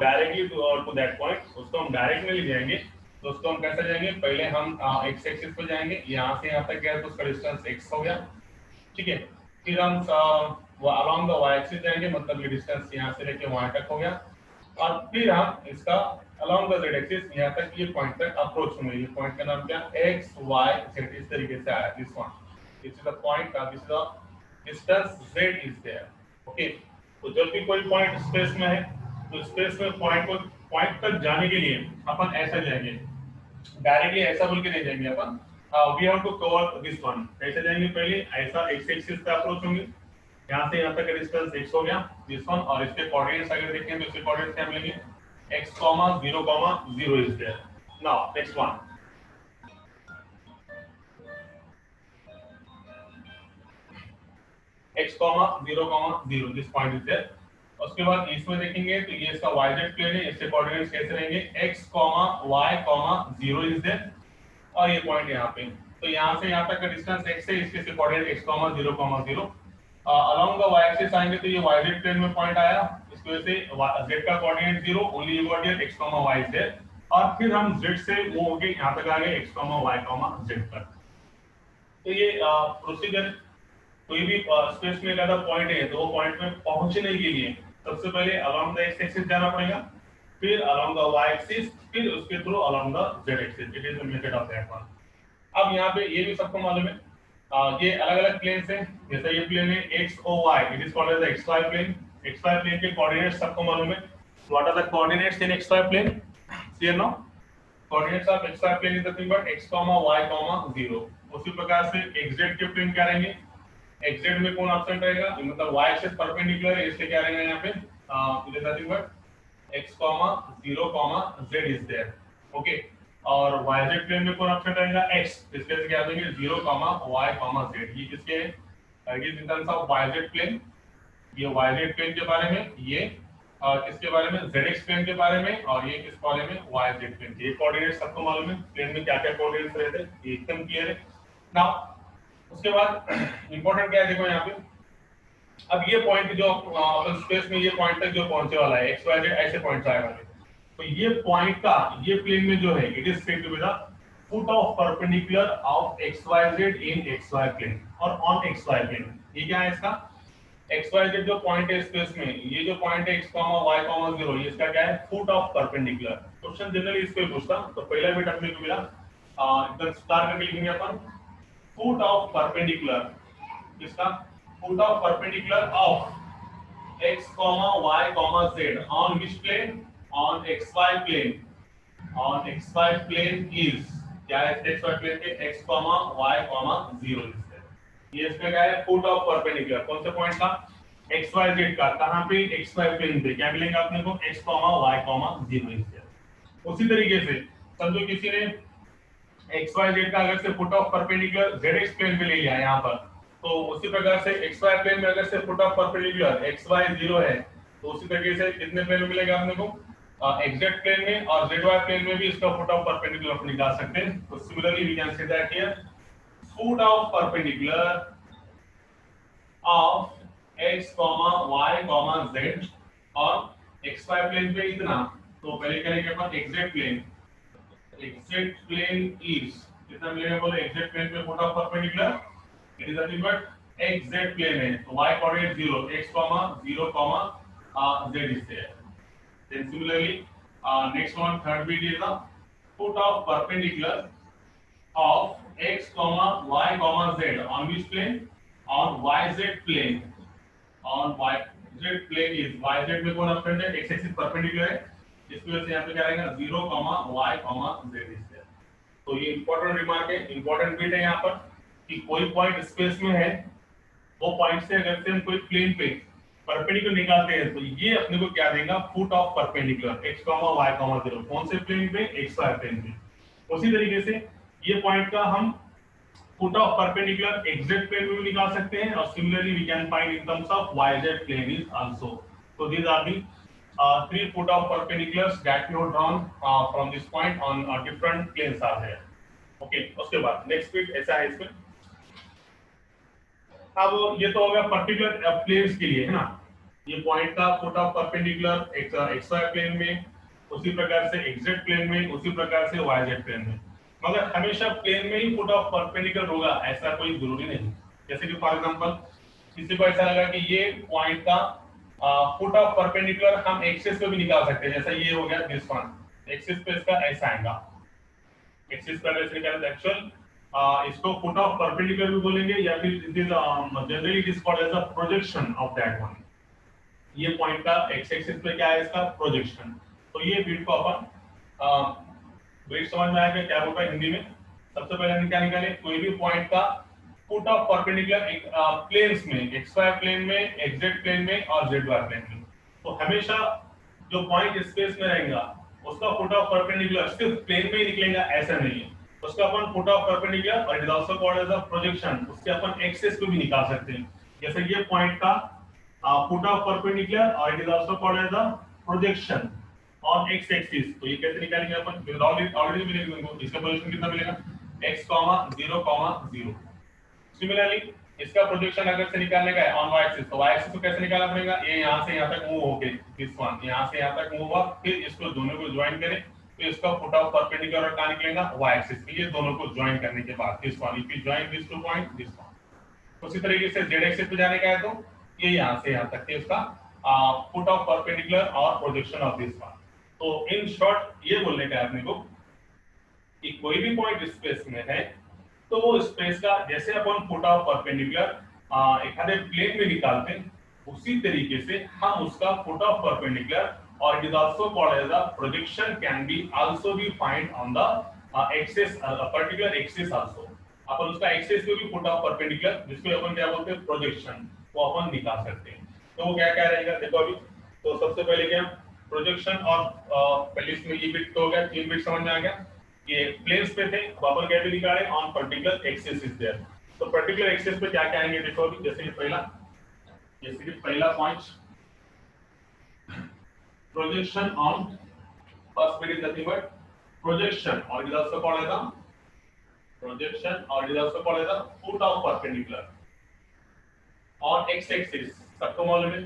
Directly to that point, उसको हम direct में ले जाएंगे। तो उसको हम कैसे जाएंगे, पहले हम एक्स एक्सिस पे जाएंगे, यहाँ से यहाँ तक गया तो उसका डिस्टेंस x हो गया, ठीक है। फिर हम अलोंग द y एक्सिस जाएंगे, मतलब ये डिस्टेंस यहाँ से लेके y तक हो गया, और फिर हम इसका अलोंग द z एक्सिस यहाँ तक, ये पॉइंट तक अप्रोच होंगे। ये पॉइंट का नाम क्या, x y z, इस तरीके से आया, this one, this is the point, this is the distance z is there, okay. तो जब भी कोई पॉइंट स्पेस में है, तो स्पेस में पॉइंट तक जाने के लिए अपन ऐसा जाएंगे, डायरेक्टली ऐसा बोल के नहीं जाएंगे अपन, we have to cover this one. कैसे जाएंगे, पहले ऐसा एक्स एक्सिस पे अप्रोच होंगे, यहाँ से यहाँ तक का डिस्टेंस x हो गया, दिस वन, और इसके कोऑर्डिनेट्स अगर देखें तो इसके कोऑर्डिनेट्स क्या मिलेंगे, x, 0, is there. Now next one, x, 0, this point is there. उसके बाद इसमें देखेंगे तो ये इसका yz प्लेन है, इसके कोऑर्डिनेट्स कैसे रहेंगे, x, y, 0 इज देयर, और ये पॉइंट यहाँ पे। तो यहाँ से यहाँ तक का डिस्टेंस x है, इसके coordinate x, 0, along the y axis आएंगे तो ये yz प्लेन में पॉइंट आया, इसकी वजह से z का coordinate 0, only you got here x, y is there, और फिर हम z से मूव होके यहाँ तक आ गए x, y, z तक। तो ये प्रोसीजर, कोई भी स्पेस में अगर पॉइंट है तो वो पॉइंट में पहुंचने के लिए सबसे पहले अलोंग द x एक्सिस जाना पड़ेगा, फिर अलोंग द y एक्सिस, फिर उसके through along the z axis. It is the method of that one. अब यहाँ पे ये भी सबको मालूम है, ये अलग-अलग प्लेन्स हैं, जैसे ये प्लेन है x o y, it is called as the xy plane. xy plane के कोऑर्डिनेट्स सबको मालूम है। What are the coordinates in xy plane, clear now? Coordinates of xy plane is nothing but x, y, 0। उसी प्रकार से xz के plane क्या रहेंगे, xz में कौन एब्सेंट रहेगा, मतलब y एक्सिस परपेंडिकुलर है, इसलिए क्या रहेगा यहाँ पे, it is nothing but x, 0, z is there, okay. और yz प्लेन में कौन एब्सेंट रहेगा, x, इसलिए क्या देंगे 0, y, z। ये किसके है, it is in terms of yz plane, ये yz प्लेन के बारे में, ये किसके बारे में, zx प्लेन के बारे में, और ये किस बारे में, yz प्लेन के। ये कोऑर्डिनेट सबको मालूम है, प्लेन में क्या-क्या कोऑर्डिनेट्स रहते हैं, ये एकदम क्लियर है। नाउ उसके बाद इंपॉर्टेंट क्या है, देखो यहाँ पे, अब ये पॉइंट जो अपन स्पेस में ये पॉइंट तक जो पहुंचे वाला है, x, y, z ऐसे पॉइंट्स आए वाले, तो ये पॉइंट का ये प्लेन में जो है, it is said to be the foot of perpendicular of xyz in xy plane और ऑन xy प्लेन। ये क्या है इसका, xyz जो पॉइंट है स्पेस में, ये जो पॉइंट है x, y, 0, ये इसका क्या है, foot of perpendicular. Question generally इस पे पूछता, तो पहला बिट अपने को मिला, एकदम स्टार करके लिखेंगे अपन, फुट ऑफ परपेंडिकुलर, किसका, foot of perpendicular of x, y, z on which plane, on xy plane, on xy plane is, क्या है xy प्लेन पे, x, y, 0 इज देयर। ये इसका क्या है, फुट ऑफ परपेंडिकुलर, कौन से पॉइंट का, xyz का, कहां पे, xy प्लेन पे, क्या मिलेगा अपने को, x, y, 0 इज देयर। उसी तरीके से समझो किसी ने xyz का अगर से foot of perpendicular zx plane पे ले लिया यहाँ पर, तो उसी प्रकार से xy प्लेन में अगर से फुट ऑफ परपेंडिकुलर xy 0 है, तो उसी तरीके से कितने प्लेन में मिलेगा अपने को, xz प्लेन में, और zy प्लेन में भी इसका फुट ऑफ परपेंडिकुलर अपन निकाल सकते हैं। तो similarly we can say that here foot of perpendicular of x, y, z और xy प्लेन पे इतना, तो पहले करेंगे अपन xz plane, xz plane is कितना मिलेगा, बोले xz प्लेन पे foot of perpendicular, it is nothing but xz plane है, तो y coordinate 0, x, 0, z is there. Then similarly, next one, third bit is the foot of perpendicular of x, y, z on which plane, on yz plane, on yz plane is, yz में कौन absent है, x axis perpendicular है, इसकी वजह से यहाँ पे क्या आएगा 0, y, z is there। तो ये इंपॉर्टेंट रिमार्क है, इंपॉर्टेंट बिट है यहाँ पर, कि कोई पॉइंट स्पेस में है, वो पॉइंट से अगर से हम कोई प्लेन पे परपेंडिकुलर निकालते हैं, तो ये अपने को क्या देगा, foot of perpendicular x, y, 0, कौन से प्लेन पे, xy प्लेन पे। उसी तरीके से ये पॉइंट का हम foot of perpendicular xz plane में भी निकाल सकते हैं, और similarly we can find in terms of yz plane is also. So these are the three foot of perpendiculars that you have drawn from this point on different planes are there. Okay, उसके बाद next bit ऐसा है इसमें, अब ये तो हो गया पर्टिकुलर प्लेन्स के लिए, है ना। ये पॉइंट का foot of perpendicular x y plane में, उसी प्रकार से एक्सजेड प्लेन में, उसी प्रकार से वाईजेड प्लेन में। मगर हमेशा प्लेन में ही फुट ऑफ परपेंडिकुलर होगा ऐसा कोई जरूरी नहीं। जैसे कि फॉर एग्जांपल किसी को ऐसा लगा कि ये पॉइंट का फुट ऑफ परपेंडिकुलर हम एक्सिस पे भी निकाल सकते हैं, जैसा ये हो गया दिस वन, एक्सिस पे इसका ऐसा आएगा, एक्सिस पे ऐसे निकालें एक्चुअल इसको फुट ऑफ परपेंडिकुलर भी बोलेंगे, या फिर it is generally it is called as a projection of that one. ये पॉइंट का एक्स एक्सिस पे क्या है इसका प्रोजेक्शन। तो ये बीट को अपन बीट समझ में आएगा क्या होगा हिंदी में। सबसे पहले हम क्या निकाले, कोई भी पॉइंट का फुट ऑफ परपेंडिकुलर प्लेन्स में, एक्स वाई प्लेन में, एक्सजेड प्लेन में और जेड वाई प्लेन में। तो हमेशा जो पॉइंट स्पेस में रहेगा उसका फुट ऑफ परपेंडिकुलर सिर्फ प्लेन में ही निकलेगा ऐसा नहीं है, उसका अपन फुट ऑफ परपेंडिकुलर और it is also called as a projection, उसके अपन एक्सिस पे भी निकाल सकते हैं। जैसे ये पॉइंट का फुट ऑफ परपेंडिकुलर और it is also called as a projection on x axis. तो ये कैसे निकालेंगे अपन, ऑलरेडी मिलेगा तुमको, इसका पोजीशन कितना मिलेगा x, 0, 0। सिमिलरली इसका प्रोजेक्शन अगर से निकालने का है ऑन y एक्सिस, तो y एक्सिस को कैसे निकालना पड़ेगा, ये यहां से यहां तक मूव होके दिस वन यहां से यहां तक मूव हुआ, फिर इसको दोनों को ज्वाइन करें तो इसका फुट ऑफ परपेंडिकुलर कहां निकलेगा y एक्सिस पे। ये दोनों को ज्वाइन करने के बाद this one, if you join this two point this one. उसी तरीके से z एक्सिस पे जाने का है तो ये यहां से यहां तक के इसका फुट ऑफ परपेंडिकुलर और प्रोजेक्शन ऑफ दिस वन। तो इन शॉर्ट ये बोलने का है अपने को कि कोई भी पॉइंट स्पेस में है तो वो स्पेस का जैसे अपन फुट ऑफ परपेंडिकुलर एखादे प्लेन में निकालते हैं, उसी तरीके से हम उसका फुट ऑफ परपेंडिकुलर और it is also called as a projection can be also be find on the axis, particular axis also. अपन उसका एक्सिस पे भी फुट ऑफ परपेंडिकुलर, जिसको अपन क्या बोलते हैं प्रोजेक्शन, वो अपन निकाल सकते हैं। तो वो क्या क्या रहेगा देखो अभी। तो सबसे पहले क्या प्रोजेक्शन, और पहले इसमें ये बिट तो हो गया, 3 बिट समझ में आ गया। ये प्लेन्स पे थे, अपन क्या भी निकाले on particular axis is there. तो पर्टिकुलर एक्सिस पे क्या क्या आएंगे देखो अभी। जैसे कि पहला point projection on, first bit is nothing but projection और it is also called as a projection or it is also called as a foot of perpendicular on x axis। सबको मालूम है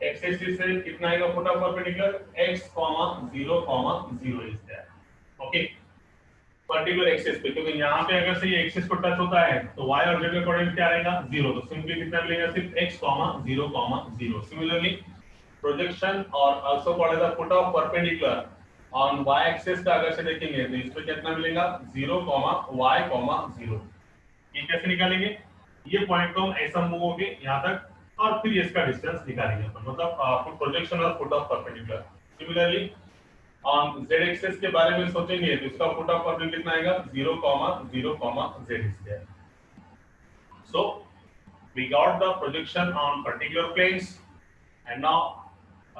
x axis से कितना आएगा foot of perpendicular, x, 0, 0 is there। Okay, particular axis पे, क्योंकि यहाँ पे अगर से ये एक्सिस को टच होता है तो y और z के कोऑर्डिनेट क्या रहेगा 0, तो सिंपली कितना मिलेगा सिर्फ x, 0, 0। सिमिलरली प्रोजेक्शन और also called as a foot of perpendicular on y axis का अगर से देखेंगे तो इस पे कितना मिलेगा 0, y, 0। ये कैसे निकालेंगे, ये पॉइंट को हम ऐसा मूव होगे यहां तक और फिर इसका डिस्टेंस निकालेंगे अपन, मतलब प्रोजेक्शन और foot of perpendicular. Similarly on z axis के बारे में सोचेंगे तो इसका फुट ऑफ परपेंडिकुलर कितना आएगा 0, 0, z is there। So we got the projection on particular planes and now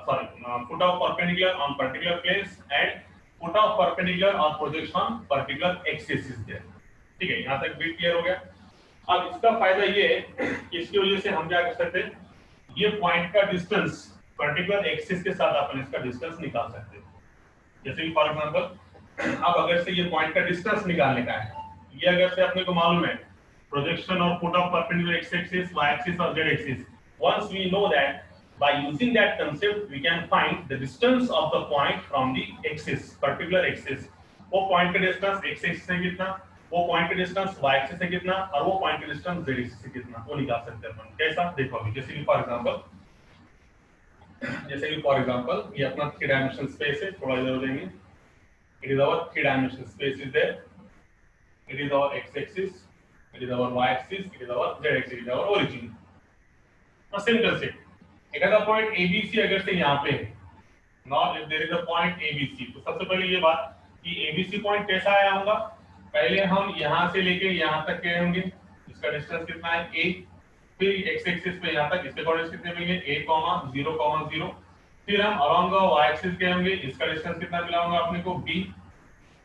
foot of perpendicular on particular planes and foot of perpendicular on projection on particular axis is there। ठीक है, यहाँ तक bit clear हो गया। अब इसका फायदा ये है कि इसकी वजह से हम क्या कर सकते हैं, ये पॉइंट का डिस्टेंस पर्टिकुलर एक्सिस के साथ अपन इसका डिस्टेंस निकाल सकते हैं। जैसे कि फॉर एग्जांपल अब अगर से ये पॉइंट का डिस्टेंस निकालने का है, ये अगर से अपने को मालूम है projection of foot of perpendicular x axis, y axis और z axis, once we know that by using that concept we can find the distance of the point from the axis, particular axis। वो point का distance x axis से कितना, वो point का distance y axis से कितना और वो पॉइंट का डिस्टेंस z एक्सिस से कितना, वो निकाल सकते हैं अपन। कैसा देखो अभी, जैसे कि फॉर एग्जांपल ये अपना 3 डायमेंशनल स्पेस है, थोड़ा इधर हो जाएंगे। It is our 3 dimensional space is there, it is our x axis, it is our y axis, it is our z axis, it is our origin. Simple से एखादा point ABC अगर से यहाँ पे है, not if there is a point ABC, तो सबसे पहले ये बात कि ABC पॉइंट कैसा आया होगा, पहले हम यहाँ से लेके यहाँ तक गए होंगे, इसका डिस्टेंस कितना है a, फिर x एक्सिस पे यहाँ तक इसके कोऑर्डिनेट्स कितने मिलेंगे a, 0, 0, फिर हम अलोंग y एक्सिस गए होंगे, इसका डिस्टेंस कितना मिला होगा अपने को b,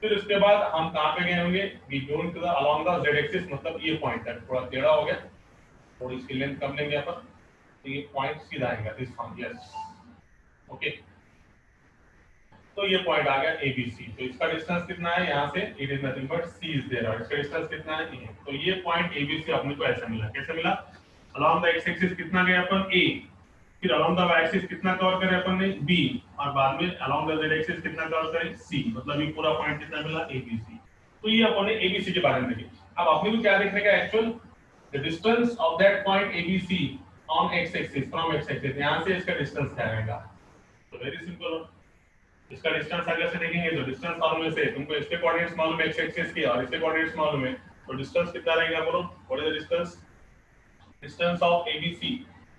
फिर उसके बाद हम कहाँ पे गए होंगे b zone to the along the z axis, मतलब ये पॉइंट तक। थोड़ा टेढ़ा हो गया, थोड़ी इसकी लेंथ कम लेंगे अपन, तो ये पॉइंट सीधा आएगा दिस वन, यस ओके। तो ये पॉइंट आ गया ABC, तो इसका डिस्टेंस कितना है यहाँ से, it is nothing but c is there, और इसका डिस्टेंस कितना है a। तो ये पॉइंट ABC अपने को ऐसा मिला, कैसे मिला, अलोंग द x एक्सिस कितना गया अपन a, फिर अलोंग द y एक्सिस कितना कवर करे अपन ने b, और बाद में अलोंग द z एक्सिस कितना कवर करे c, मतलब ये पूरा पॉइंट कितना मिला abc। तो ये अपन ने abc के बारे में देखे। अब अपने को क्या देखने का actual the distance of that point abc on x axis from x axis, यहां से इसका डिस्टेंस क्या रहेगा। तो वेरी सिंपल, इसका डिस्टेंस अगर से देखेंगे तो डिस्टेंस फॉर्मूले से तुमको इसके कोऑर्डिनेट्स मालूम है x एक्सिस की और इसके कोऑर्डिनेट्स मालूम है, तो डिस्टेंस कितना रहेगा बोलो, what is the distance, distance of ABC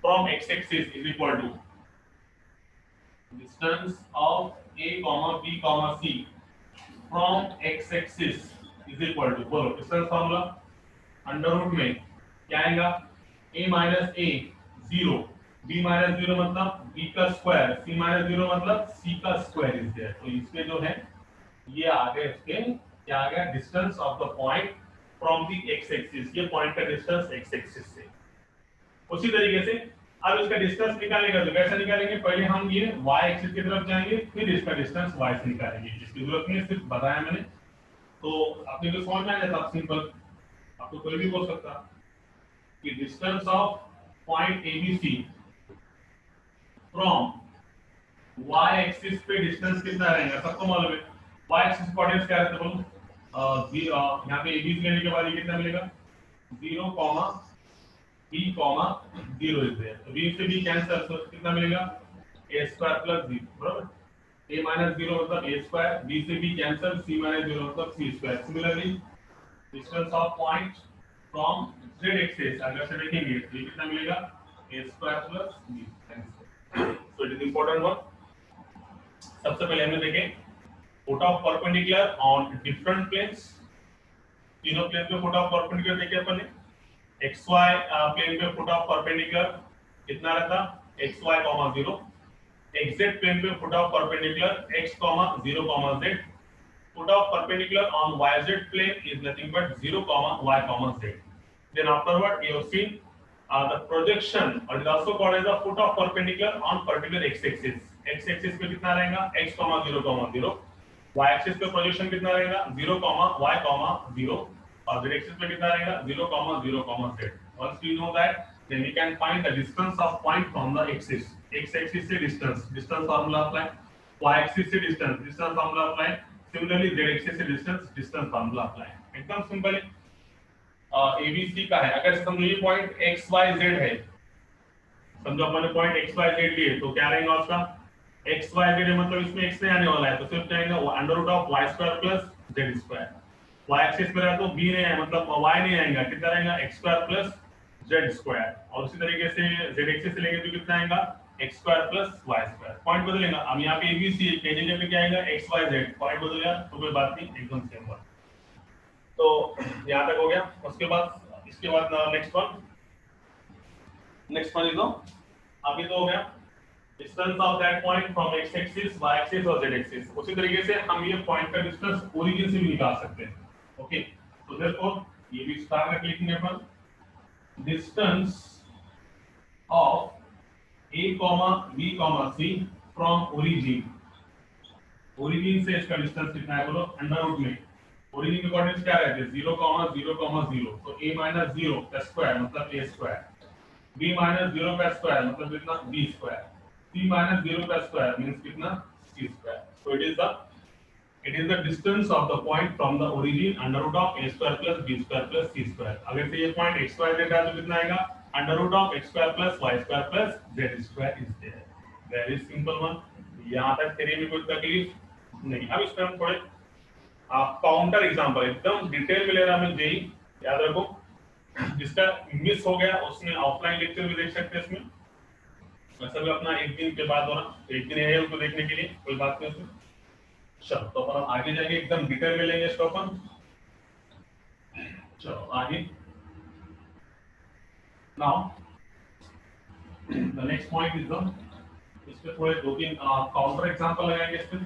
from x-axis is equal to distance of A, B, C from x-axis is equal to, बोलो distance formula अंडर रूट में क्या आएगा, a minus a 0, b minus 0 मतलब b का square, c minus 0 मतलब c का square is there. तो इसमें जो है ये आ गया, इसके क्या आ गया, distance of the point from the x axis, ये पॉइंट का डिस्टेंस x एक्सिस से। उसी तरीके से अब इसका डिस्टेंस निकालेगा तो कैसे निकालेंगे, पहले हम ये y एक्सिस की तरफ जाएंगे, फिर इसका डिस्टेंस y से निकालेंगे। इसकी जरूरत नहीं है, सिर्फ बताया मैंने, तो अपने को समझ में आ जाता, सिंपल, आपको कोई भी बोल सकता कि distance of point ABC from y axis पे डिस्टेंस कितना रहेगा, सबको मालूम है y एक्सिस कोऑर्डिनेट्स क्या रहते हैं बोलो, यहाँ पे AB लेने के बाद ये कितना मिलेगा 0, b, 0 इज देयर। तो b से b कैंसिल, तो कितना मिलेगा a स्क्वायर प्लस b, बराबर, a माइनस 0 मतलब a स्क्वायर, b से b कैंसिल, c माइनस 0 मतलब c square. Similarly distance of point from z axis अगर से देखेंगे तो ये कितना मिलेगा a square plus b। So it is important one. सबसे पहले हमने देखे foot of perpendicular on different planes, तीनों प्लेन पे फोट ऑफ परपेंडिकुलर देखे अपन ने। xy प्लेन पे फुट ऑफ परपेंडिकुलर कितना रहता, xy, 0, xz प्लेन पे foot of perpendicular x, 0, z, foot of perpendicular on yz plane is nothing but 0, y, z. Then afterward you have seen the projection, or it is also called as the foot of perpendicular on particular x axis. x axis पे कितना रहेगा x, 0, 0, y axis पे projection कितना रहेगा 0, y, 0, और z axis पे कितना रहेगा 0, 0, z. Once we know that, then we can find the distance of point from the axis. x axis से distance formula apply, y axis से distance formula apply, similarly z axis से distance formula apply. एकदम simple है। ABC का है, अगर समझो ये पॉइंट x y z है, समझो अपन ने पॉइंट x y z लिए, तो क्या रहेगा उसका x y z है, मतलब इसमें x नहीं आने वाला है, तो सिर्फ क्या आएगा under root of y square plus z square. y axis पे रहा तो b नहीं है, मतलब y नहीं आएगा, कितना रहेगा x square plus z square. और उसी तरीके से z एक्सिस से लेंगे तो कितना आएगा x square plus y square. Point बदलेगा, अब यहाँ पे ABC के जगह पे क्या आएगा x y z, पॉइंट बदलेगा तो कोई बात नहीं, एकदम सेम बात। तो यहाँ तक हो गया। उसके बाद इसके बाद नेक्स्ट वन इज अभी तो हो गया distance of that point from x axis, y axis और z एक्सिस। उसी तरीके से हम ये पॉइंट का डिस्टेंस ओरिजिन से भी निकाल सकते हैं। ओके, तो देयरफॉर ये भी स्टार में लिखेंगे अपन distance of a, b, c from origin से इसका डिस्टेंस कितना है बोलो, अंडर रूट में ओरिजिन के कोऑर्डिनेट्स क्या रहते हैं 0, 0, 0, तो a - 0 का स्क्वायर मतलब a स्क्वायर, b - 0 का स्क्वायर मतलब कितना b स्क्वायर, c - 0 का स्क्वायर मींस कितना c square. So it is the distance of the point from the origin under root of a square plus b square plus c square। अगर से ये point x y z है तो कितना आएगा under root of x square plus y square plus z square is there. Very simple one, यहां तक तेरे में कोई तकलीफ नहीं। अब इसमें हम थोड़े काउंटर एग्जांपल एकदम डिटेल में ले रहा मैं जेई, याद रखो जिसका मिस हो गया उसने ऑफलाइन लेक्चर भी देख सकते हैं इसमें, वैसे भी अपना एक दिन के बाद होना, एक दिन है उसको देखने के लिए, कोई बात नहीं उसमें। चलो तो अपन आगे जाएंगे, एकदम डिटेल में लेंगे इसको अपन। चलो आगे, now the next point is the, इस पे थोड़े दो तीन काउंटर एग्जांपल लगाएंगे इस पे।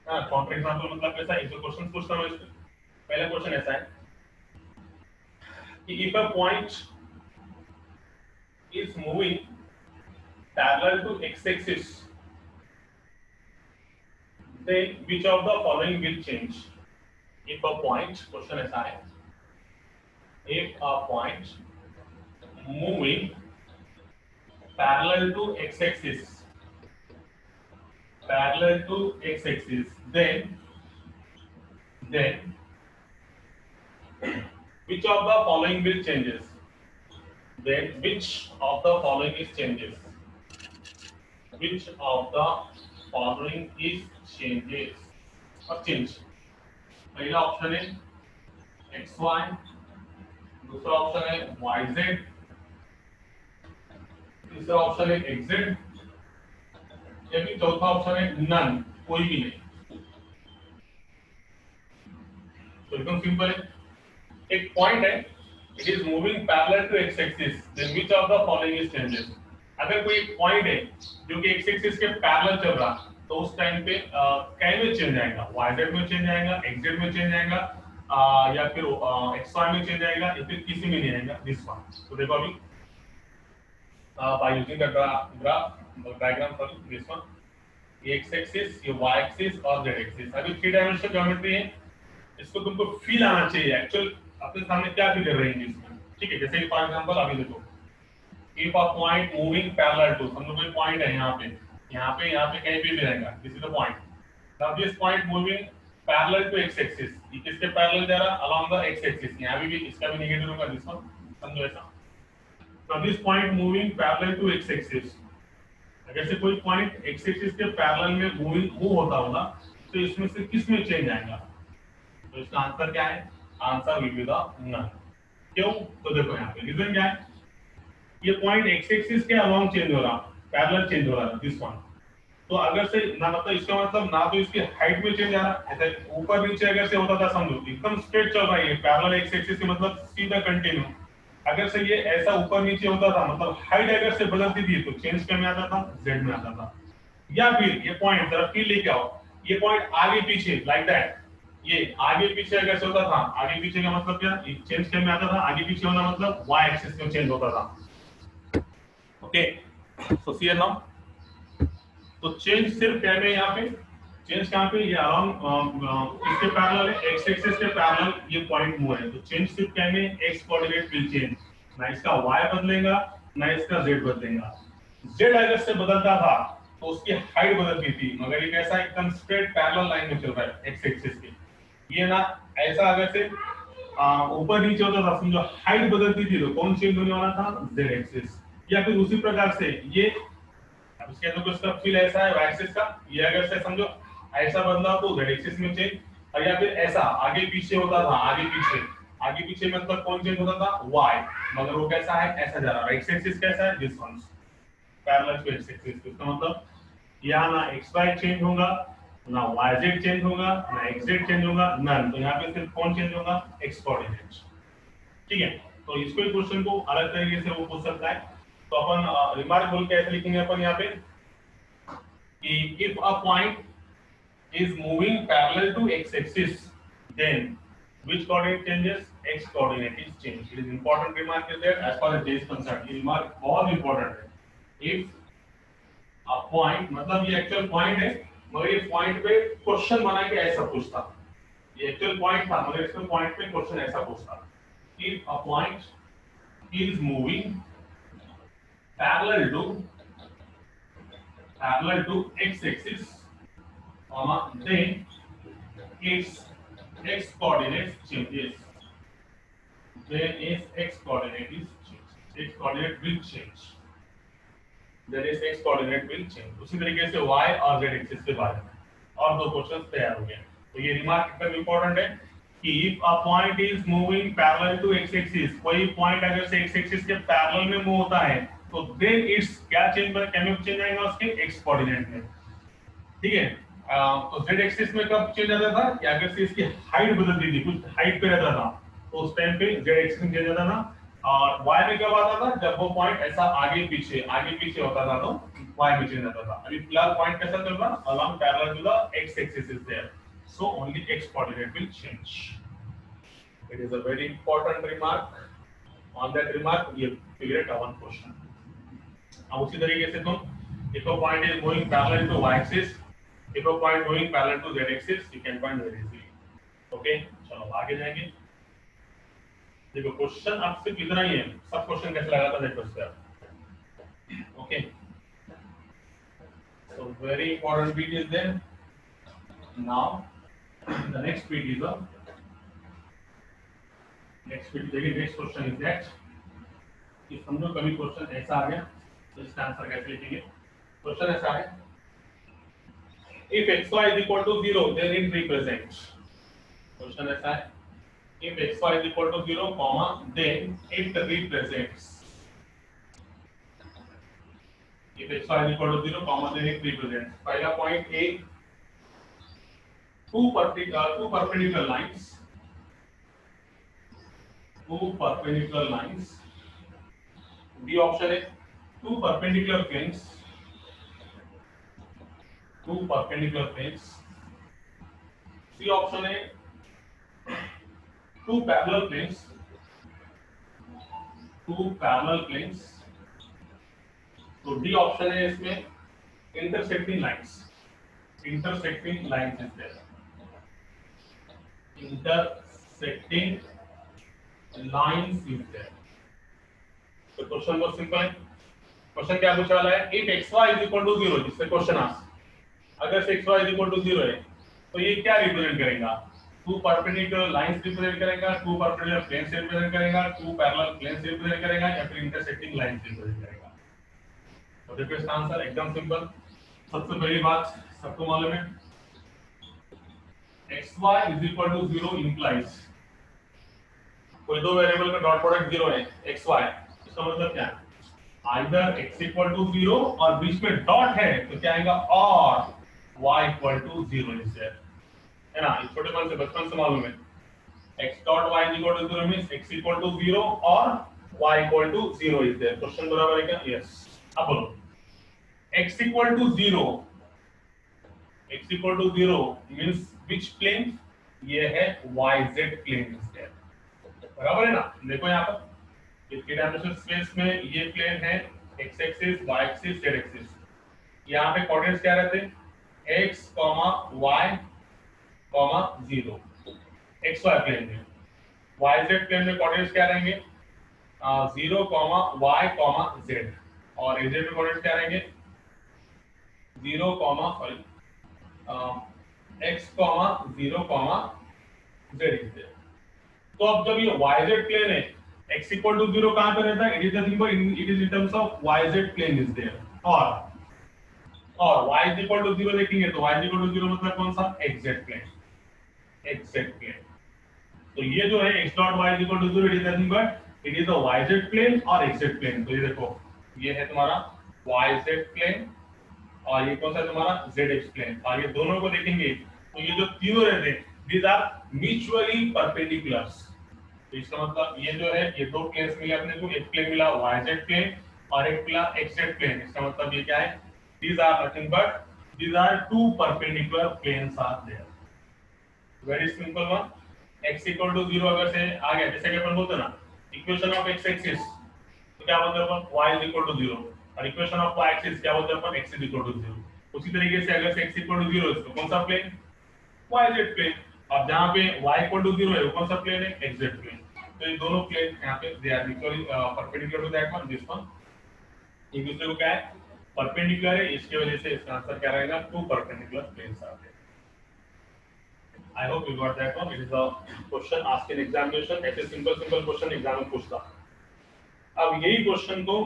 काउंटर एग्जांपल मतलब कैसा है, जो क्वेश्चन पूछता हूं इस पे। पहला क्वेश्चन ऐसा है कि if a point is moving parallel to x axis, then which of the following will change? If a point, question ऐसा है, if a point moving parallel to x-axis, parallel to x-axis, then which of the following will changes? Then which of the following is changes? Which of the following is changes or change? पहला option है xy, दूसरा option है yz, तीसरा option है xz, या फिर चौथा option है नन, कोई भी नहीं। तो एकदम सिंपल है, एक पॉइंट है, it is moving parallel to x axis, then which of the following is changes. अगर कोई एक पॉइंट है जो कि एक्स एक्सिस के पैरेलल चल रहा, तो उस टाइम पे क्या में चेंज आएगा? yz में चेंज आएगा, xz में चेंज आएगा, या फिर xy में चेंज आएगा, या फिर किसी में नहीं आएगा, दिस वन। तो देखो अभी by using the diagram for this one, ये x एक्सिस, ये y एक्सिस और z एक्सिस। अभी 3 डायमेंशनल ज्योमेट्री है, इसको तुमको फील आना चाहिए एक्चुअल अपने सामने क्या फील कर रहे हैं इसमें, ठीक है। जैसे कि फॉर एग्जांपल अभी देखो, if a point moving parallel to, समझो कोई पॉइंट है यहाँ पे कहीं भी रहेगा, this is the point. Now this point moving parallel to x axis, ये किसके पैरेलल जा रहा? Along the x axis. यहाँ भी इसका भी नेगेटिव होगा, दिस वन, समझो ऐसा। Now this point moving parallel to x axis, अगर से कोई पॉइंट एक्स एक्सिस के पैरेलल में मूव होता होगा, तो इसमें से किस में चेंज आएगा? तो इसका आंसर क्या है? Answer will be the none. क्यों? तो देखो यहाँ पे रीजन क्या है, ये पॉइंट एक्स एक्सिस के अलोंग चेंज हो रहा, पैरेलल चेंज हो रहा है दिस वन। तो अगर से ना, मतलब इसका मतलब ना तो इसकी हाइट में चेंज आ रहा, ऐसा ऊपर नीचे अगर से होता था, समझो एकदम स्ट्रेट चल रहा है पैरेलल एक्स एक्सिस के, मतलब सीधा कंटिन्यू। अगर से ये ऐसा ऊपर नीचे होता था, मतलब हाइट अगर से बदलती थी, तो चेंज क्या में आता था? जेड में आता था। या फिर ये पॉइंट जरा फील लेके आओ, ये पॉइंट आगे पीछे लाइक दैट, ये आगे पीछे अगर से होता था, आगे पीछे का मतलब क्या? चेंज क्या में आता था? आगे पीछे होना मतलब वाई एक्सिस में चेंज होता था। ओके, सो सी नाउ, तो चेंज सिर्फ क्या में यहाँ पे? चेंज कहाँ पे? ये अराउंड इसके पैरेलल है, एक्स एक्सिस के पैरेलल ये पॉइंट मूव है, तो चेंज सिर्फ क्या में? एक्स कोऑर्डिनेट विल चेंज, ना इसका वाई बदलेगा ना इसका जेड बदलेगा। जेड अगर से बदलता था तो उसकी हाइट बदलती थी, मगर ये कैसा? एकदम स्ट्रेट पैरेलल लाइन में चल रहा है एक्स एक्सिस के। ये ना ऐसा अगर से ऊपर नीचे होता था, समझो हाइट बदलती थी, तो कौन चेंज होने वाला था? Z axis. या फिर उसी प्रकार से ये, अब इसके अंदर कुछ फील ऐसा है वाई एक्सिस का, ये अगर से समझो ऐसा बदला तो जेड एक्सिस में चेंज, और या फिर ऐसा आगे पीछे होता था, आगे पीछे मतलब कौन चेंज होता था? वाई, मगर वो कैसा है? ऐसा जा रहा है। एक्स एक्सिस कैसा है? This one, parallel to x axis. इसका मतलब यहाँ ना एक्स वाई चेंज होगा, ना वाई जेड चेंज होगा, ना एक्स जेड चेंज होगा, नन। तो यहाँ पे सिर्फ कौन चेंज होगा? एक्स कोऑर्डिनेट, ठीक है। तो इसको क्वेश्चन को अलग तरीके से वो पूछ सकता है। तो अपन रिमार्क बोल के ऐसे लिखेंगे अपन यहाँ पे कि if a point is moving parallel to x axis, then which coordinate changes? X coordinate is changed. It is important remark is there as far as this is concerned. ये remark बहुत important है। If a point, मतलब ये actual point है, मगर ये point पे question बना के ऐसा पूछता, ये actual point था, मगर इसके point पे क्वेश्चन ऐसा पूछता, if a point is moving parallel to x axis, then its x coordinate changes. Then its x coordinate is changed. X coordinate will change. Then its x coordinate will change. उसी तरीके से y और z axis के बारे में और दो question तैयार हो गए। तो ये रिमार्क एकदम इंपॉर्टेंट है कि if a point is moving parallel to x axis, कोई पॉइंट अगर से x एक्सिस के पैरेलल में मूव होता है, तो then its क्या चेंज होगा? क्या में चेंज आएगा? उसके x कोऑर्डिनेट में, ठीक है। तो z एक्सिस में कब चेंज आता था कि अगर से इसकी हाइट बदलती थी, कुछ हाइट पे रहता था, तो उस टाइम पे z एक्सिस में चेंज आता था। और y में कब आता था? जब वो पॉइंट ऐसा आगे पीछे होता था, तो y में चेंज आता था। अभी फिलहाल पॉइंट कैसा चल रहा? Along parallel to the x axis is there, so only x coordinate will change. It is a very important remark. On that remark you figure it out one question। अब उसी तरीके से तुम if a point is moving parallel to y axis, if a point moving parallel to z axis, you can find very easily। Okay, चलो आगे जाएंगे। देखो question अब सिर्फ इतना ही है, सब क्वेश्चन कैसे लगाता है देखो इसका। Okay, so very important bit is there. Now the next bit is देखिए next question is that कि समझो कभी क्वेश्चन ऐसा आ गया तो इसका आंसर कैसे लिखेंगे। क्वेश्चन ऐसा है, if xy is equal to 0 then it represents, question ऐसा है, if xy is equal to 0 comma then it represents, if xy is equal to 0 comma then it represents। पहला point A, two perpendicular lines, B option है two perpendicular planes, C option है two parallel planes, तो D option है इसमें intersecting lines is there, intersecting lines is there। तो question बहुत simple है। Question क्या पूछा वाला है, if xy is equal to 0, जिससे क्वेश्चन अगर xy is equal to 0 है तो ये क्या रिप्रेजेंट करेगा, टू परपेंडिकुलर लाइंस रिप्रेजेंट करेगा, टू परपेंडिकुलर प्लेन्स रिप्रेजेंट करेगा, टू पैरेलल प्लेन्स रिप्रेजेंट करेगा, या फिर इंटरसेक्टिंग लाइंस रिप्रेजेंट करेगा। तो देखो इसका आंसर एकदम सिंपल। सबसे पहली बात सबको मालूम है, xy is equal to 0 implies, कोई दो वेरिएबल का डॉट प्रोडक्ट 0 है xy, इसका मतलब क्या है, आइदर x इक्वल टू 0 और बीच में डॉट है तो क्या आएगा, और y equal to 0 is there, है ना। इस छोटे मन से बचपन से मालूम है, x dot y equal to 0 means x equal to 0 और y equal to 0 is there. Question बराबर है क्या, यस। अब बोलो x equal to 0, x equal to 0 means which plane, ये है yz प्लेन इज देयर, बराबर है ना। देखो यहाँ पर इसके डायमेंशन स्पेस में ये प्लेन है x axis, y axis, z axis. यहाँ पे कोऑर्डिनेट्स क्या रहते हैं, x, y, 0 xy प्लेन में। yz प्लेन में कोऑर्डिनेट्स क्या रहेंगे, 0, y, z, और az में कोऑर्डिनेट्स क्या रहेंगे, 0, x, 0, z। तो अब जब ये yz प्लेन है, x इक्वल टू 0 कहां पे रहता है, it is nothing but it is in terms of yz plane is there, और y इज इक्वल टू 0 देखेंगे तो y इज इक्वल टू 0 मतलब कौन सा, xz प्लेन। तो ये जो है x dot y is equal to 0 it is nothing but it is a yz plane और xz प्लेन। तो ये देखो ये है तुम्हारा yz प्लेन और ये कौन सा है तुम्हारा zx प्लेन, और ये दोनों को देखेंगे तो ये जो तीनों रहते हैं these are mutually perpendiculars। तो इसका मतलब ये जो है ये दो प्लेन्स मिले अपने को, एक प्लेन मिला yz प्लेन और एक मिला xz प्लेन। इसका मतलब ये क्या है, these are nothing but these are two perpendicular planes are there। very simple one। x equal to 0 अगर से आ गया, जैसे कि अपन बोलते ना इक्वेशन ऑफ x एक्सिस, तो क्या बोलते हैं अपन, y is equal to 0, और इक्वेशन ऑफ y एक्सिस क्या बोलते हैं अपन, x is equal to 0। उसी तरीके से अगर से x equal to 0 है तो कौन सा प्लेन, yz प्लेन, अब जहां पे y equal to 0 है वो कौन सा प्लेन है, xz प्लेन। तो ये दोनों प्लेन यहां पे they are equally perpendicular to that one, this one एक दूसरे को क्या है, परपेंडिकुलर है, इसकी वजह से इसका आंसर क्या रहेगा, two perpendicular planes are there. I hope you got that one। It is a question asked in examination, ऐसे सिंपल क्वेश्चन एग्जाम में पूछता। अब यही क्वेश्चन को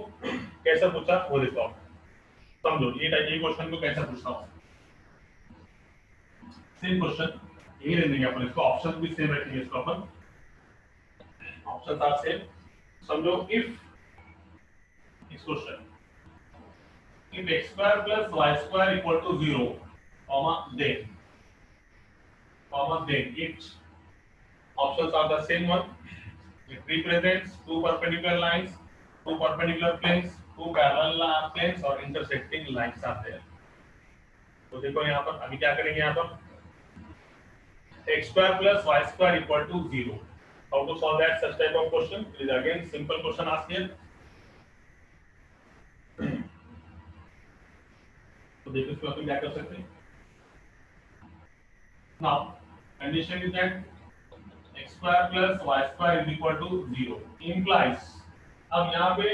कैसे पूछा वो देखो, समझो ये क्वेश्चन को कैसे पूछता हूँ। सेम क्वेश्चन यही रहेंगे अपन, इसको ऑप्शन भी सेम रखेंगे, इसको अपन ऑप्शंस आर सेम। समझो इफ इस question if x square plus y square equal to 0 then it, options are the same one, it represents two perpendicular lines, two perpendicular planes, two parallel planes और intersecting lines are there। तो देखो यहाँ पर अभी क्या करेंगे, यहाँ पर x square plus y square equal to 0, how to solve that such type of question, it is again simple question asked here। तो देखो इसको अपन क्या कर सकते हैं, now condition is that x square plus y square is equal to 0 implies, अब यहाँ पे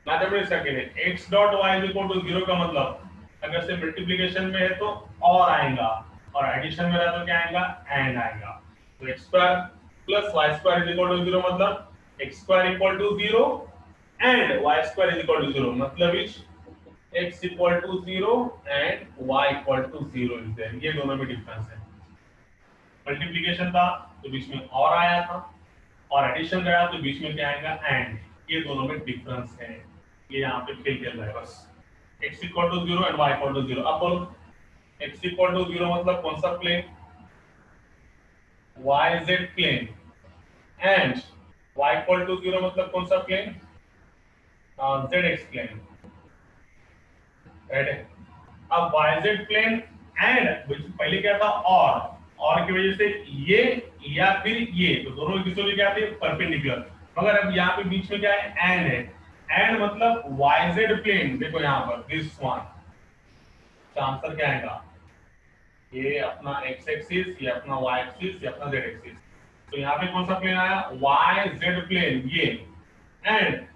मैथमेटिक्स का case x dot y is equal to 0 का मतलब अगर से मल्टीप्लिकेशन में है तो और आएगा और एडिशन में रहा तो क्या आएगा एंड आएगा। तो x square plus y square is equal to 0 मतलब x square equal to 0 and y square is equal to 0 मतलब is x equal to 0 and y equal to 0 is there. ये दोनों में डिफरेंस है। मल्टीप्लिकेशन था तो बीच में और आया था और एडिशन गया तो बीच में क्या आएगा एंड। ये दोनों में डिफरेंस है। ये यहाँ पे फिल कर रहा है बस x equal to 0 and y equal to 0। अब बोलो x इक्वल टू 0 मतलब कौन सा plane yz plane and y equal to 0 मतलब कौन सा प्लेन zx प्लेन राइट है। अब yz प्लेन एंड पहले क्या था और की वजह से ये या फिर ये तो दोनों एक दूसरे के क्या थे परपेंडिकुलर। मगर अब यहाँ पे बीच में क्या है एंड है। एंड मतलब yz प्लेन देखो यहाँ पर दिस वन तो आंसर क्या आएगा ये अपना x एक्सिस ये अपना y एक्सिस ये अपना z एक्सिस। तो यहाँ पे कौन सा प्लेन आया yz प्लेन ये एंड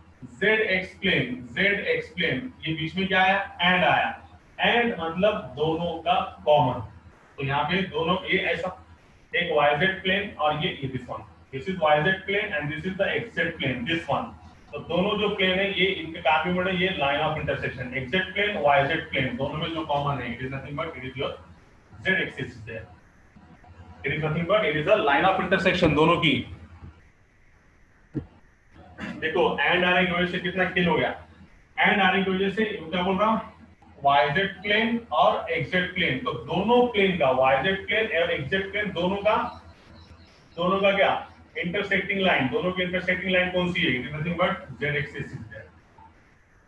zx प्लेन ये बीच में क्या आया एंड आया। एंड मतलब दोनों का कॉमन। तो यहाँ पे दोनों ये ऐसा एक yz प्लेन और ये this one this is yz plane and this is the xz plane this one. तो दोनों जो प्लेन है ये इनके काफी बड़े ये line of intersection xz plane yz plane दोनों में जो कॉमन है it is nothing but it is your z axis is there. It is nothing but it is a line of intersection दोनों की। देखो एंड आने की वजह से कितना किल हो गया। एंड आने की वजह से क्या बोल रहा हूं yz प्लेन और xz प्लेन तो दोनों प्लेन का yz प्लेन और xz प्लेन दोनों का क्या इंटरसेक्टिंग लाइन दोनों की इंटरसेक्टिंग लाइन कौन सी है it is nothing but z axis is there.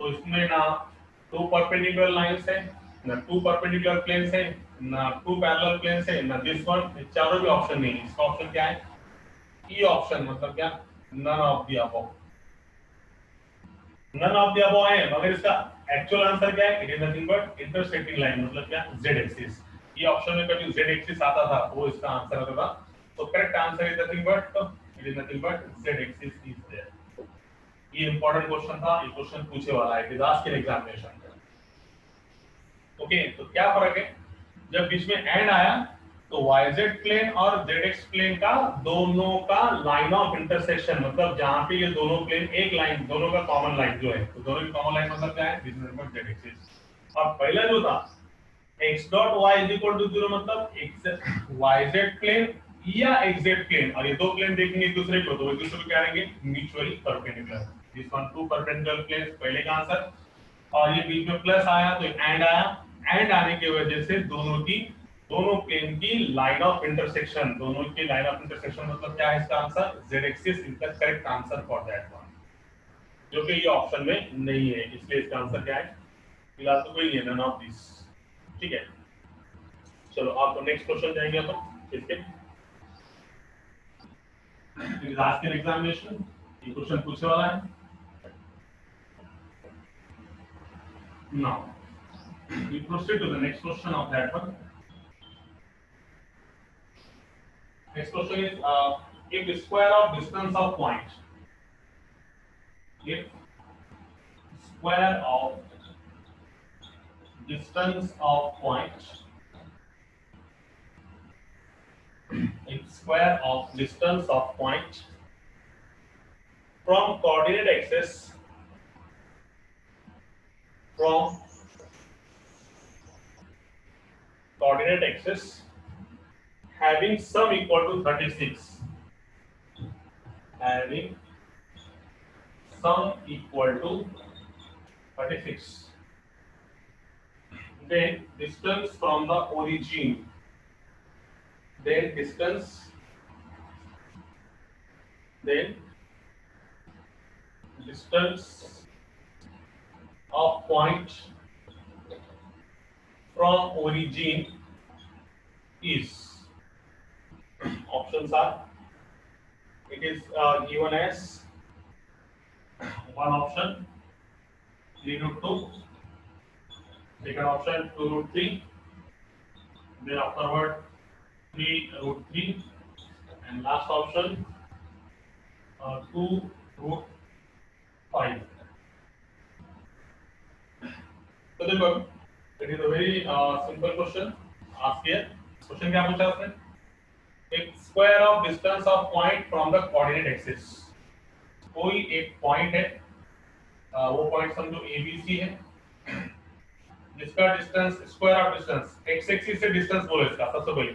तो इसमें ना टू परपेंडिकुलर लाइंस है ना टू परपेंडिकुलर प्लेन्स है ना टू पैरेलल प्लेन्स है ना दिस वन चारों भी ऑप्शन नहीं है। इसका ऑप्शन क्या है ई ऑप्शन मतलब क्या none of the above. None of the above है मगर इसका एक्चुअल आंसर क्या है it is nothing but intersecting line मतलब क्या z एक्सिस। ये ऑप्शन में कभी z एक्सिस आता था वो इसका आंसर होगा। तो correct answer is nothing but it is nothing but z axis is there. ये इंपॉर्टेंट क्वेश्चन था। ये क्वेश्चन पूछे वाला है डिजास्टर एग्जामिनेशन में। ओके तो क्या फर्क है जब बीच में एंड आया तो yz प्लेन और zx प्लेन का दोनों का लाइन ऑफ इंटरसेक्शन मतलब जहां पे ये दोनों प्लेन एक लाइन दोनों का कॉमन लाइन जो है तो दोनों की कॉमन लाइन मतलब क्या है दिस नंबर z एक्सिस। और पहला जो था x dot y is equal to 0 मतलब yz प्लेन या xz प्लेन और ये दो प्लेन देखेंगे एक दूसरे को तो एक दूसरे को क्या रहेंगे mutually perpendicular. This one two perpendicular planes पहले का आंसर। और ये बीच में प्लस आया तो एंड आया। एंड आने की वजह से दोनों प्लेन की लाइन ऑफ इंटरसेक्शन दोनों की लाइन ऑफ इंटरसेक्शन मतलब क्या है इसका answer z axis is the correct answer for that one जो कि ये ऑप्शन में नहीं है इसलिए इसका आंसर क्या है फिलहाल तो कोई नहीं है नन ऑफ दिस। ठीक है चलो आपको नेक्स्ट क्वेश्चन जाएंगे अपन इसके आज के एग्जामिनेशन ये क्वेश्चन पूछने वाला है। Now we proceed to the next question of that one. Next question is if the square of distance of point, if square of distance of point, if square of distance of point from coordinate axis having sum equal to 36 having sum equal to 36 then distance from the origin of point from origin is options are it is given as one option 3 root 2 second option 2 root 3 then afterward 3 root 3 and last option 2 root 5. तो देखो it is a very simple question ask here. Question क्या पूछा उसने, एक square of distance of point from the coordinate axis. कोई एक point है, वो पॉइंट समझो ABC है, जिसका distance square of distance x axis से डिस्टेंस बोलो इसका सबसे पहले।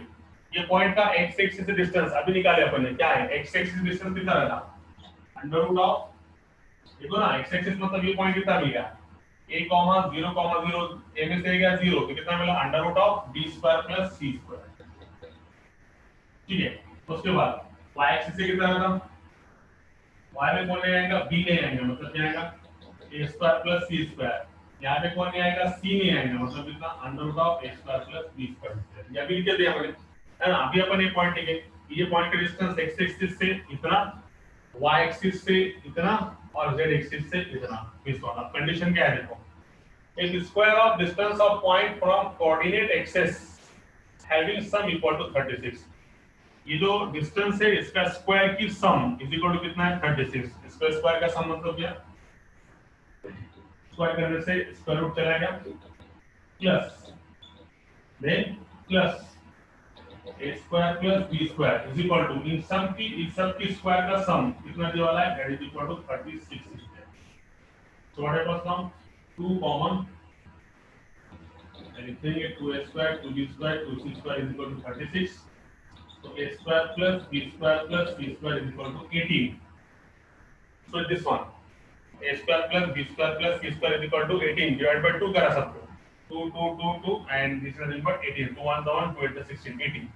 ये पॉइंट का x एक्सिस से डिस्टेंस अभी निकाले अपन ने, क्या है x एक्सिस डिस्टेंस कितना रहता, अंडर रूट ऑफ, देखो ना x एक्सिस मतलब ये पॉइंट कितना मिल गया a, 0,0 a में से गया 0 तो कितना मिला under root of b square plus c square. ठीक है, उसके बाद y एक्सिस से कितना रहता, y में कौन ले आएगा b ले आएंगे, मतलब क्या आएगा a square plus c square. यहाँ पे कौन नहीं आएगा c नहीं आएगा, मतलब कितना under root of a square plus b square. या भी लिख दिया मैंने, है ना। अभी अपन ये पॉइंट लिखे, ये पॉइंट का डिस्टेंस x एक्सिस से इतना, y एक्सिस से इतना और z एक्सिस से इतना। इस वाला कंडीशन क्या है देखो, एक square of distance of point from coordinate axis having sum equal to 36। ये जो डिस्टेंस है इसका स्क्वायर की सम इज इक्वल टू कितना है 36। इसका स्क्वायर का सम मतलब क्या, स्क्वायर करने से स्क्वायर रूट चला गया plus then plus a square plus b square is equal to इन सम की स्क्वायर का सम कितना दे वाला है, that is equal to 36। So what happens now, 2 common लिखेंगे 2a square 2b square 2c square is equal to 36। तो a square plus b square plus c square is equal to 18। So this one a square plus b square plus c square is equal to 18 divide by 2 करा सबको, 2 2 2 2 and this is equal 18, 2 1 1 2 8 16 18।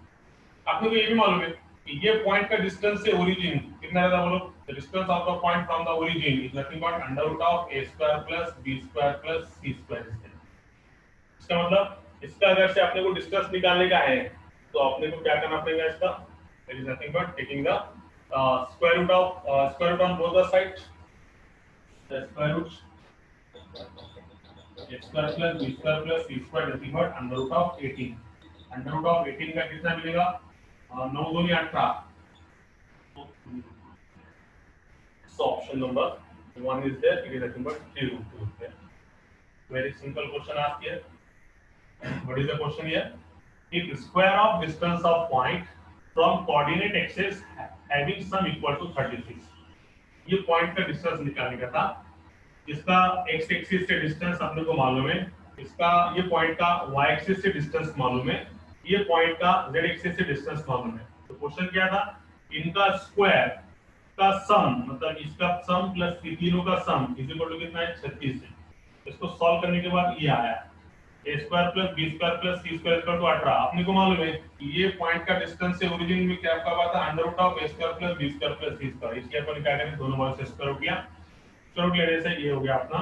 आपको तो ये भी मालूम है कि ये पॉइंट का डिस्टेंस से ओरिजिन कितना रहता है बोलो, the distance of the point from the origin is nothing but under root of a square plus b square plus c square. इसका मतलब इसका अगर से अपने को डिस्टेंस निकालने का है तो अपने को क्या करना पड़ेगा, इसका it is nothing but taking the square root on both the side, the square root a square plus b square plus c square nothing but under root of 18। Under root of 18 का कितना मिलेगा, 9 दूनी 18। So option number 1 is there, it is nothing but 3 root 2 is there. Very simple question asked here. What is the question here? If square of distance of point from coordinate axis having sum equal to 36, ये point का distance निकालने का था, इसका x axis से distance अपने को मालूम है, इसका ये पॉइंट का y एक्सिस से डिस्टेंस मालूम है, ये पॉइंट का z एक्सिस से डिस्टेंस मालूम है। तो क्वेश्चन क्या था, इनका स्क्वायर का सम मतलब इसका सम प्लस तीनों का सम इज इक्वल टू कितना है 36 है। इसको सॉल्व करने के बाद ये आया a square plus b square plus c square equal to 18। अपने को मालूम है कि ये पॉइंट का डिस्टेंस से ओरिजिन में क्या का हुआ था under root of a square plus b square plus c square. इसलिए अपन क्या करेंगे दोनों बार से स्क्वायर रूट लिया, स्क्वायर रूट लेने से ये हो गया अपना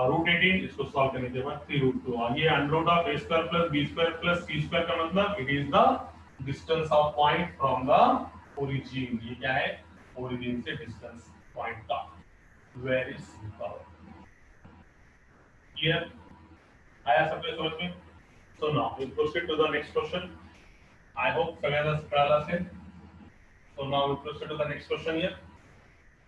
रूट 18। इसको सॉल्व करने के बाद 3 रूट 2 और ये under root of a square plus b square plus c square का मतलब it is the distance of point from the origin. ये क्या है, ओरिजिन से डिस्टेंस पॉइंट का। वेरी सिंपल, क्लियर आया सबके समझ में। So now we proceed to the next question. I hope सगळ्यांना कळालं असेल। So now we proceed to the next question here.